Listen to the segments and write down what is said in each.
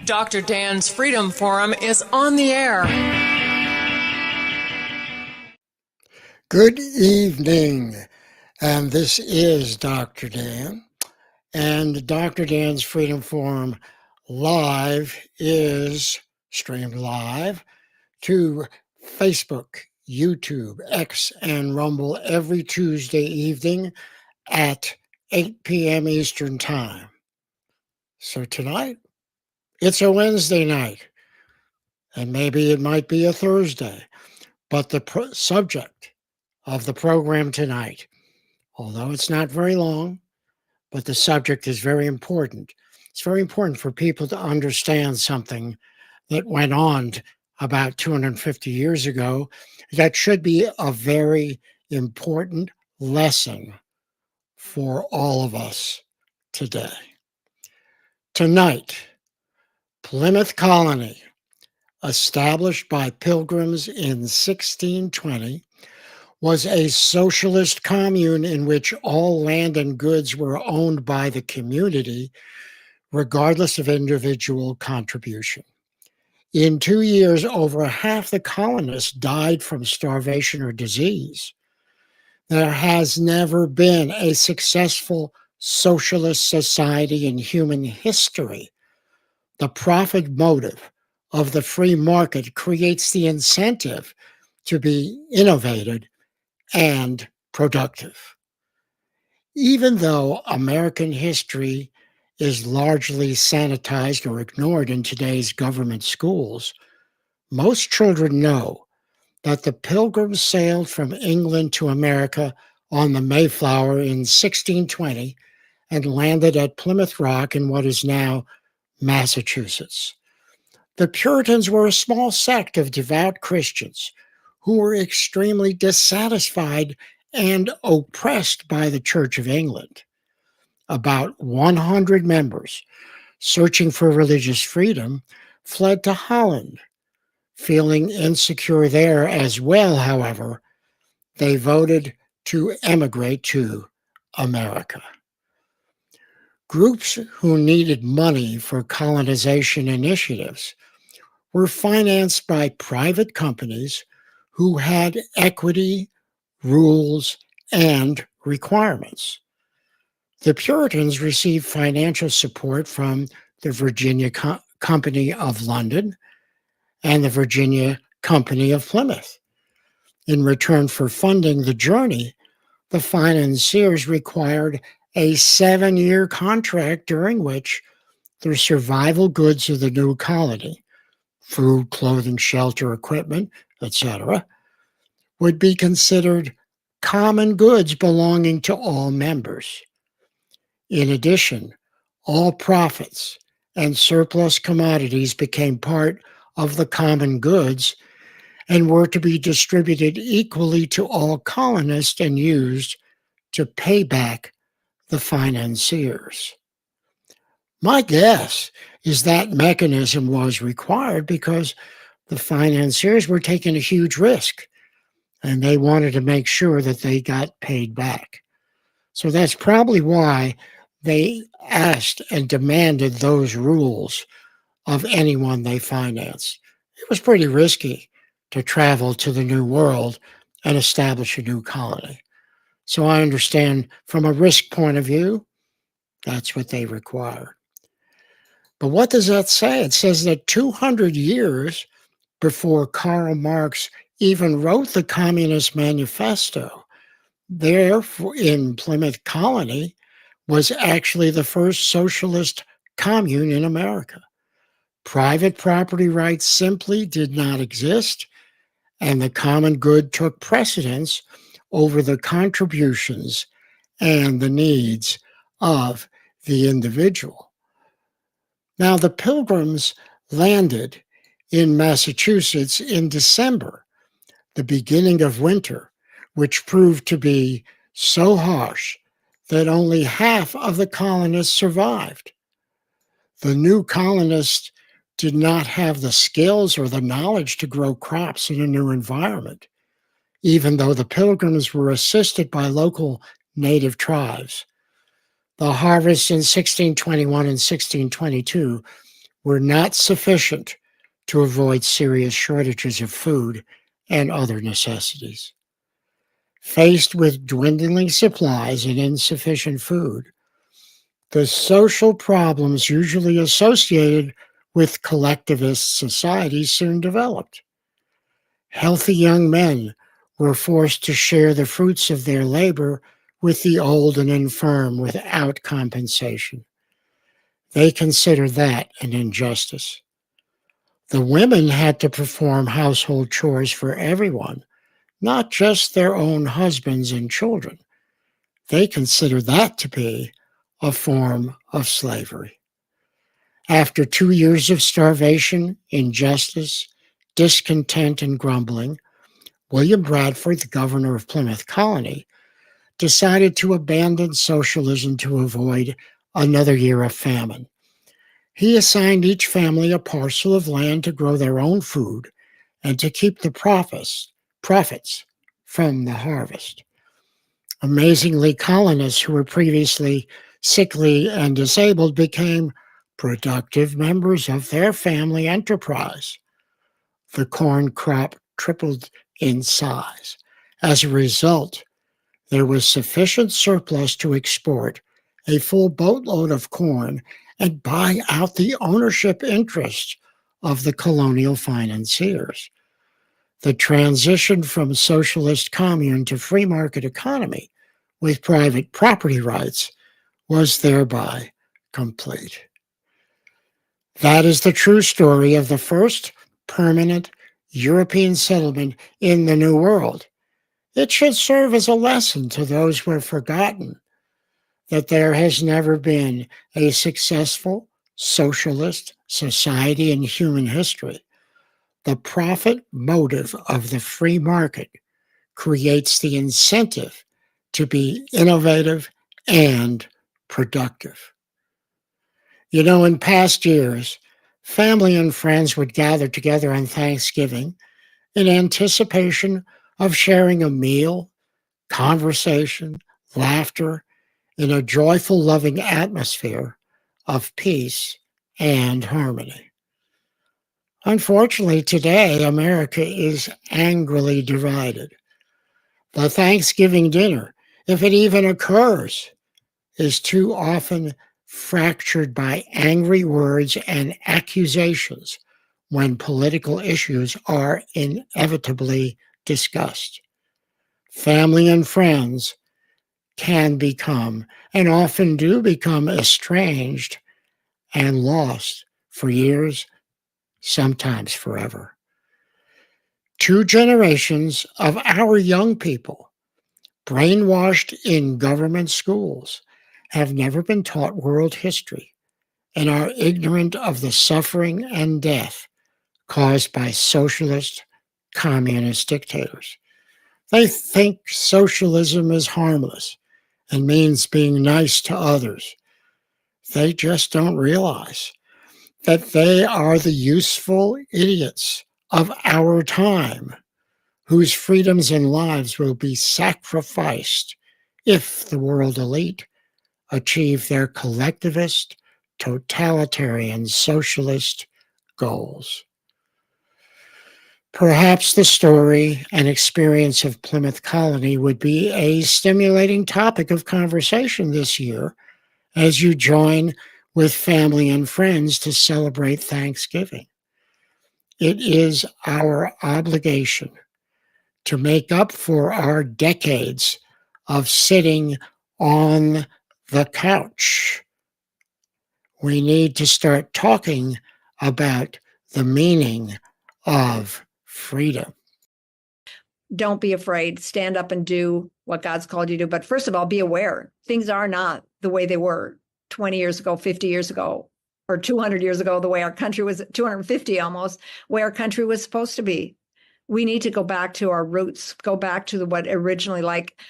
Dr. Dan's Freedom Forum is on the air. Good evening, and this is Dr. Dan, and Dr. Dan's Freedom Forum Live is streamed live to Facebook, YouTube, X, and Rumble every Tuesday evening at 8 p.m. Eastern Time. So tonight, it's a Wednesday night, and maybe it might be a Thursday, but the subject of the program tonight, although it's not very long, but the subject is very important. It's very important for people to understand something that went on about 250 years ago that should be a very important lesson for all of us today. Tonight, Plymouth Colony, established by Pilgrims in 1620, was a socialist commune in which all land and goods were owned by the community, regardless of individual contribution. In 2 years, over half the colonists died from starvation or disease. There has never been a successful socialist society in human history. The profit motive of the free market creates the incentive to be innovative and productive. Even though American history is largely sanitized or ignored in today's government schools, most children know that the Pilgrims sailed from England to America on the Mayflower in 1620 and landed at Plymouth Rock in what is now Massachusetts. The Puritans were a small sect of devout Christians who were extremely dissatisfied and oppressed by the Church of England. About 100 members, searching for religious freedom, fled to Holland. Feeling insecure there as well, however, they voted to emigrate to America. Groups who needed money for colonization initiatives were financed by private companies who had equity, rules, and requirements. The Puritans received financial support from the Virginia Company of London and the Virginia Company of Plymouth. In return for funding the journey, the financiers required a 7-year contract during which the survival goods of the new colony, food, clothing, shelter, equipment, etc., would be considered common goods belonging to all members. In addition, all profits and surplus commodities became part of the common goods and were to be distributed equally to all colonists and used to pay back the financiers. My guess is that mechanism was required because the financiers were taking a huge risk and they wanted to make sure that they got paid back. So that's probably why they asked and demanded those rules of anyone they financed. It was pretty risky to travel to the New World and establish a new colony. So I understand from a risk point of view, that's what they require. But what does that say? It says that 200 years before Karl Marx even wrote the Communist Manifesto, there in Plymouth Colony was actually the first socialist commune in America. Private property rights simply did not exist, and the common good took precedence over the contributions and the needs of the individual. Now, the Pilgrims landed in Massachusetts in December, the beginning of winter, which proved to be so harsh that only half of the colonists survived. The new colonists did not have the skills or the knowledge to grow crops in a new environment, even though the Pilgrims were assisted by local native tribes. The harvests in 1621 and 1622 were not sufficient to avoid serious shortages of food and other necessities. Faced with dwindling supplies and insufficient food, the social problems usually associated with collectivist societies soon developed. Healthy young men were forced to share the fruits of their labor with the old and infirm without compensation. They considered that an injustice. The women had to perform household chores for everyone, not just their own husbands and children. They considered that to be a form of slavery. After 2 years of starvation, injustice, discontent, and grumbling, William Bradford, the governor of Plymouth Colony, decided to abandon socialism to avoid another year of famine. He assigned each family a parcel of land to grow their own food and to keep the profits from the harvest. Amazingly, colonists who were previously sickly and disabled became productive members of their family enterprise. The corn crop tripled in size. As a result, there was sufficient surplus to export a full boatload of corn and buy out the ownership interest of the colonial financiers. The transition from socialist commune to free market economy with private property rights was thereby complete. That is the true story of the first permanent European settlement in the New World. It should serve as a lesson to those who have forgotten that there has never been a successful socialist society in human history. The profit motive of the free market creates the incentive to be innovative and productive. You know, in past years, family and friends would gather together on Thanksgiving in anticipation of sharing a meal, conversation, laughter, in a joyful, loving atmosphere of peace and harmony. Unfortunately, today, America is angrily divided. The Thanksgiving dinner, if it even occurs, is too often fractured by angry words and accusations when political issues are inevitably discussed. Family and friends can become, and often do become, estranged and lost for years, sometimes forever. 2 generations of our young people, brainwashed in government schools, have never been taught world history and are ignorant of the suffering and death caused by socialist, communist dictators. They think socialism is harmless and means being nice to others. They just don't realize that they are the useful idiots of our time whose freedoms and lives will be sacrificed if the world elite achieve their collectivist, totalitarian, socialist goals. Perhaps the story and experience of Plymouth Colony would be a stimulating topic of conversation this year as you join with family and friends to celebrate Thanksgiving. It is our obligation to make up for our decades of sitting on the couch. We need to start talking about the meaning of freedom. Don't be afraid. Stand up and do what God's called you to do. But first of all, be aware. Things are not the way they were 20 years ago, 50 years ago, or 200 years ago, the way our country was, 250 almost, where our country was supposed to be. We need to go back to our roots, go back to what originally, like,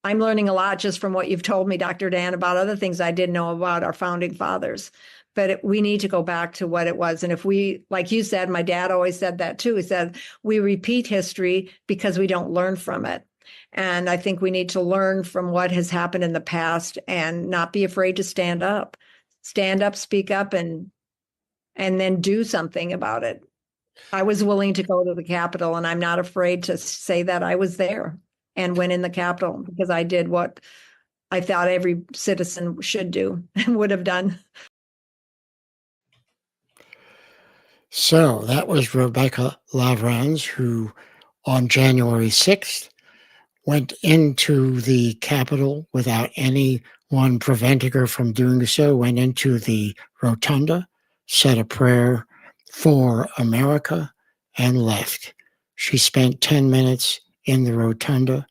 I'm learning a lot just from what you've told me, Dr. Dan, about other things I didn't know about our founding fathers. But we need to go back to what it was. And if we, like you said, my dad always said that too. He said, we repeat history because we don't learn from it. And I think we need to learn from what has happened in the past and not be afraid to stand up, speak up, and and then do something about it. I was willing to go to the Capitol, and I'm not afraid to say that I was there and went in the Capitol because I did what I thought every citizen should do and would have done. So that was Rebecca Lavrans, who on January 6th went into the Capitol without anyone preventing her from doing so, went into the rotunda, said a prayer for America, and left. She spent 10 minutes in the rotunda,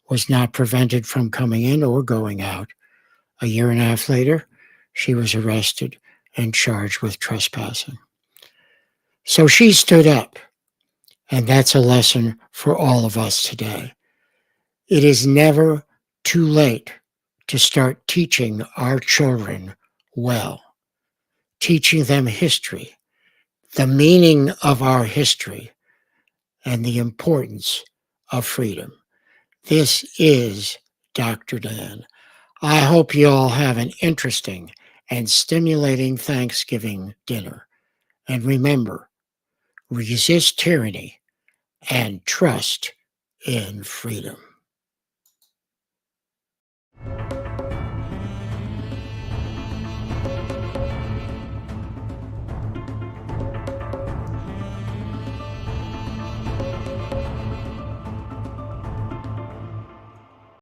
was not prevented from coming in or going out. A year and a half later, she was arrested and charged with trespassing. So she stood up, and that's a lesson for all of us today. It is never too late to start teaching our children well, teaching them history, the meaning of our history, and the importance of freedom. This is Dr. Dan. I hope you all have an interesting and stimulating Thanksgiving dinner. And remember, resist tyranny and trust in freedom.